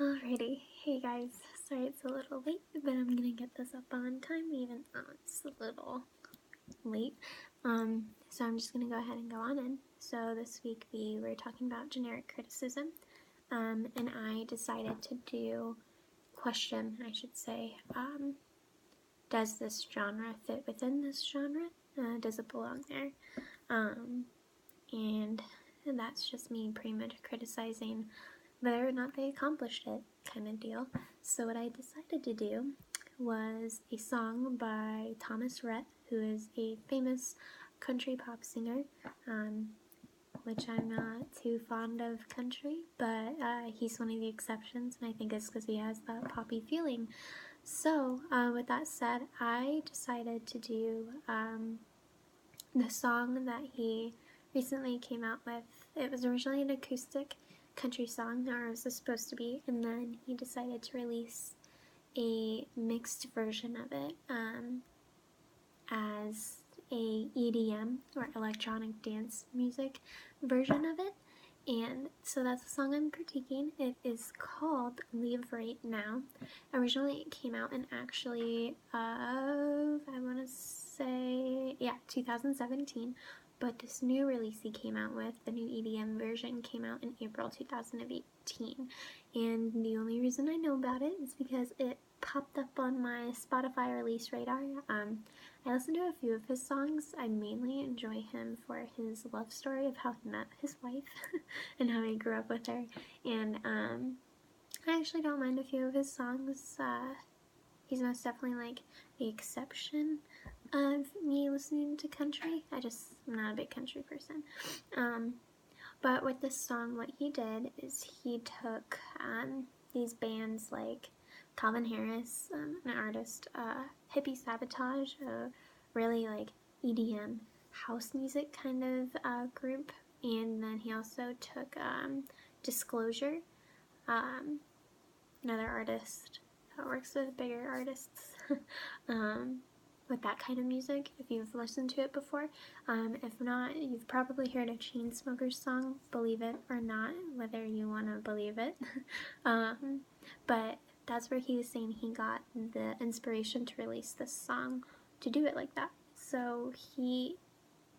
Alrighty, hey guys, sorry it's a little late, but I'm gonna get this up on time even though it's a little late. So I'm just gonna go ahead and go on in. So this week we were talking about generic criticism, and I decided to do question, I should say, does this genre fit within this genre? Does it belong there? And that's just me pretty much criticizing whether or not they accomplished it, kind of deal. So what I decided to do was a song by Thomas Rhett, who is a famous country pop singer, which I'm not too fond of country, but he's one of the exceptions, and I think it's because he has that poppy feeling. So with that said, I decided to do the song that he recently came out with. It was originally an acoustic country song, or it was supposed to be, and then he decided to release a mixed version of it as a EDM, or electronic dance music version of it. And so that's the song I'm critiquing. It is called Leave Right Now. Originally it came out in actually, I want to say, 2017. But this new release he came out with, the new EDM version, came out in April 2018. And the only reason I know about it is because it popped up on my Spotify release radar. I listened to a few of his songs. I mainly enjoy him for his love story of how he met his wife and how he grew up with her. And I actually don't mind a few of his songs. He's most definitely like the exception of me listening to country. I'm not a big country person. But with this song, what he did is he took these bands like Calvin Harris, an artist, Hippie Sabotage, a really like EDM house music kind of group, and then he also took Disclosure, another artist that works with bigger artists with that kind of music, if you've listened to it before. If not, you've probably heard a Chainsmokers song, Believe It or Not, whether you want to believe it. But that's where he was saying he got the inspiration to release this song, to do it like that. So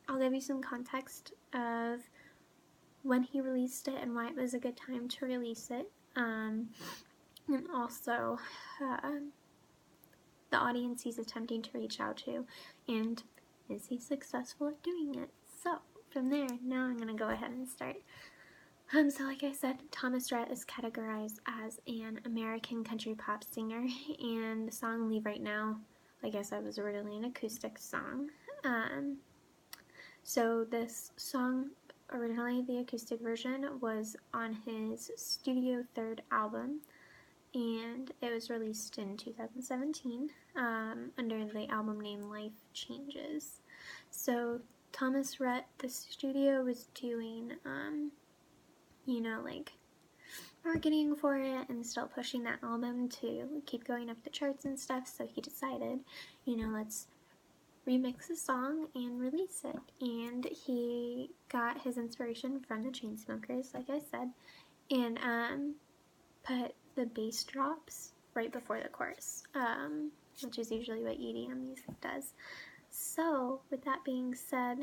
I'll give you some context of when he released it and why it was a good time to release it. And also the audience he's attempting to reach out to, and is he successful at doing it? So from there, now I'm going to go ahead and start. So like I said, Thomas Rhett is categorized as an American country pop singer, and the song Leave Right Now, like I said, was originally an acoustic song. So this song, originally the acoustic version, was on his Studio Third album, and it was released in 2017 under the album name Life Changes. So Thomas Rhett, the studio, was doing, like marketing for it and still pushing that album to keep going up the charts and stuff, so he decided, let's remix the song and release it. And he got his inspiration from the Chainsmokers, like I said, and put the bass drops right before the chorus, which is usually what EDM music does. So with that being said,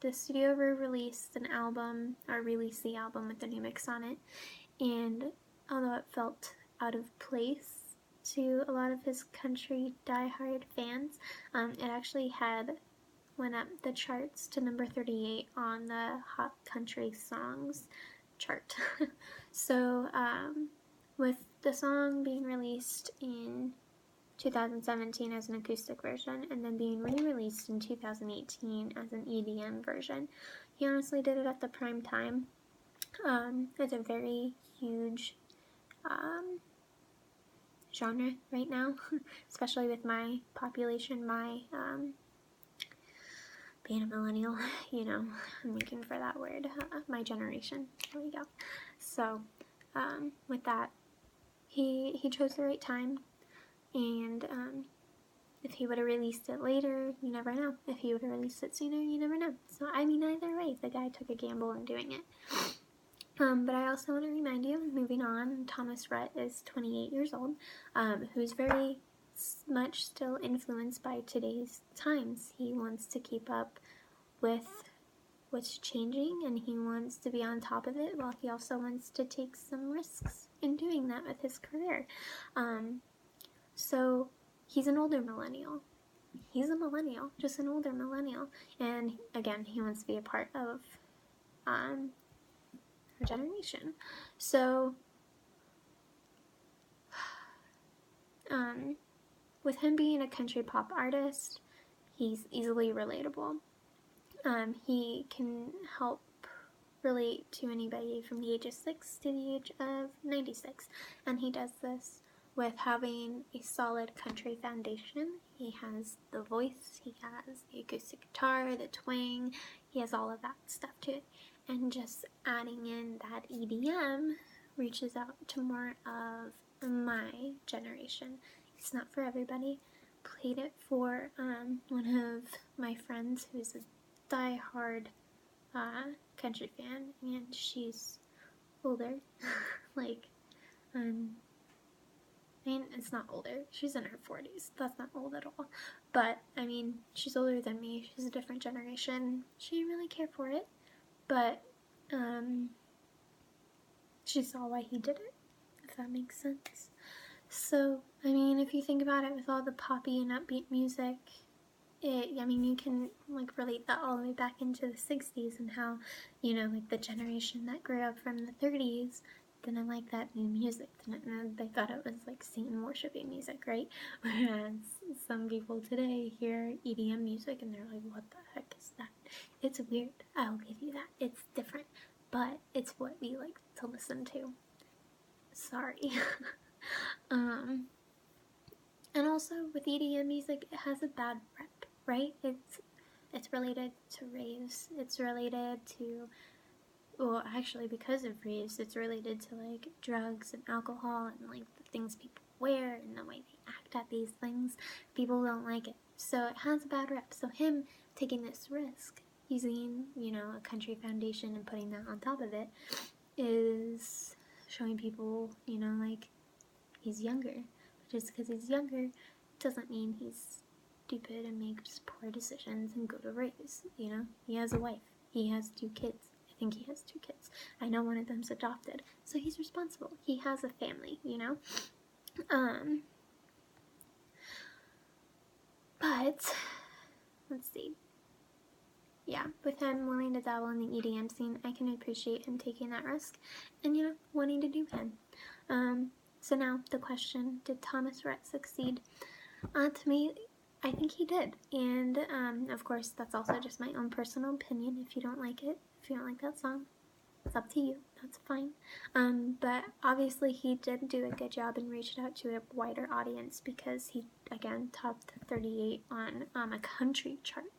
the studio released an album, or released the album with the new mix on it, and although it felt out of place to a lot of his country diehard fans, it actually went up the charts to number 38 on the Hot Country Songs chart. So with the song being released in 2017 as an acoustic version, and then being re-released in 2018 as an EDM version, he honestly did it at the prime time. It's a very huge genre right now, especially with my population, being a millennial, I'm looking for that word, my generation, there we go. So with that, he chose the right time, and if he would have released it later, you never know. If he would have released it sooner, you never know. So, either way, the guy took a gamble in doing it. But I also want to remind you, moving on, Thomas Rhett is 28 years old, who's very much still influenced by today's times. He wants to keep up with what's changing, and he wants to be on top of it, while he also wants to take some risks in doing that with his career. So he's an older millennial. He's a millennial, just an older millennial. And again, he wants to be a part of our generation. So with him being a country pop artist, he's easily relatable. He can help relate to anybody from the age of 6 to the age of 96, and he does this with having a solid country foundation. He has the voice, he has the acoustic guitar, the twang, he has all of that stuff to it, and just adding in that EDM reaches out to more of my generation. It's not for everybody. Played it for one of my friends who's a die-hard country fan, and she's older. Like, I mean, it's not older. She's in her 40s. That's not old at all. But, I mean, she's older than me. She's a different generation. She didn't really care for it. But, she saw why he did it, if that makes sense. So, I mean, if you think about it, with all the poppy and upbeat music, you can, like, relate that all the way back into the 60s and how, like, the generation that grew up from the 30s didn't like that new music. They thought it was, like, Satan worshiping music, right? Whereas some people today hear EDM music and they're like, what the heck is that? It's weird. I'll give you that. It's different. But it's what we like to listen to. Sorry. And also, with EDM music, it has a bad rep. Right? It's related to raves. It's related to, well, actually, because of raves, it's related to, like, drugs and alcohol and, like, the things people wear and the way they act at these things. People don't like it. So it has a bad rep. So him taking this risk, using, a country foundation and putting that on top of it, is showing people, like, he's younger. Just because he's younger doesn't mean he's stupid and makes poor decisions and go to raves. He has a wife, he has 2 kids. I think he has 2 kids. I know one of them's adopted, so he's responsible. He has a family. But let's see. Yeah, with him willing to dabble in the EDM scene, I can appreciate him taking that risk and wanting to do him. So now the question: did Thomas Rhett succeed? To me, I think he did, and of course that's also just my own personal opinion. If you don't like it, if you don't like that song, it's up to you, that's fine. But obviously he did do a good job and reached out to a wider audience, because he, again, topped 38 on a country chart.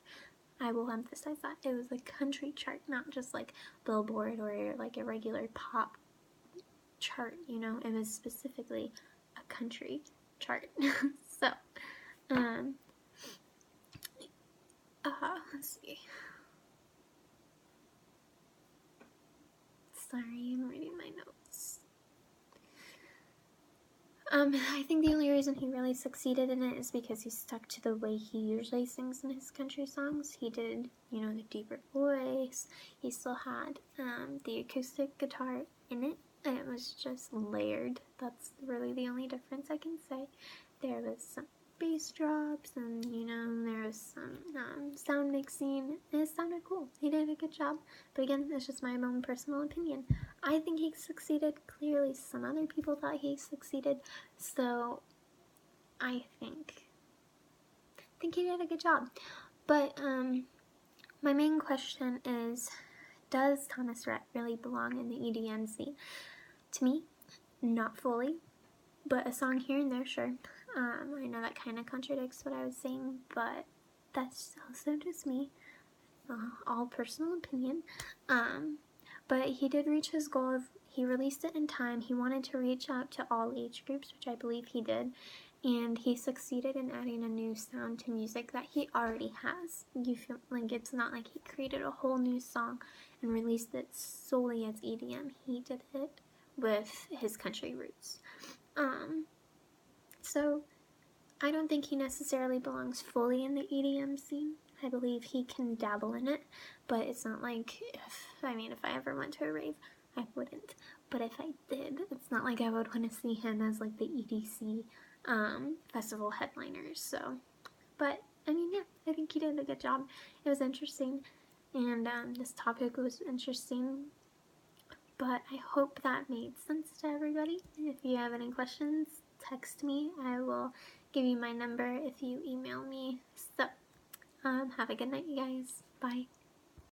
I will emphasize that. It was a country chart, not just like Billboard or like a regular pop chart, it was specifically a country chart. So, let's see. Sorry, I'm reading my notes. I think the only reason he really succeeded in it is because he stuck to the way he usually sings in his country songs. He did, the deeper voice. He still had the acoustic guitar in it, and it was just layered. That's really the only difference I can say. There was some bass drops, and there was some sound mixing. It sounded cool. He did a good job, but again, it's just my own personal opinion. I think he succeeded. Clearly some other people thought he succeeded, so I think he did a good job. But my main question is, does Thomas Rhett really belong in the EDM scene? To me, not fully, but a song here and there, sure. I know that kind of contradicts what I was saying, but that's also just me, all personal opinion. But he did reach his goal. He released it in time. He wanted to reach out to all age groups, which I believe he did, and he succeeded in adding a new sound to music that he already has. You feel like it's not like he created a whole new song and released it solely as EDM. He did it with his country roots. So I don't think he necessarily belongs fully in the EDM scene. I believe he can dabble in it, but it's not like if I ever went to a rave, I wouldn't. But if I did, it's not like I would want to see him as like the EDC festival headliners. So, but yeah, I think he did a good job. It was interesting, and this topic was interesting. But I hope that made sense to everybody. If you have any questions, text me. I will give you my number if you email me. So, have a good night, you guys. Bye.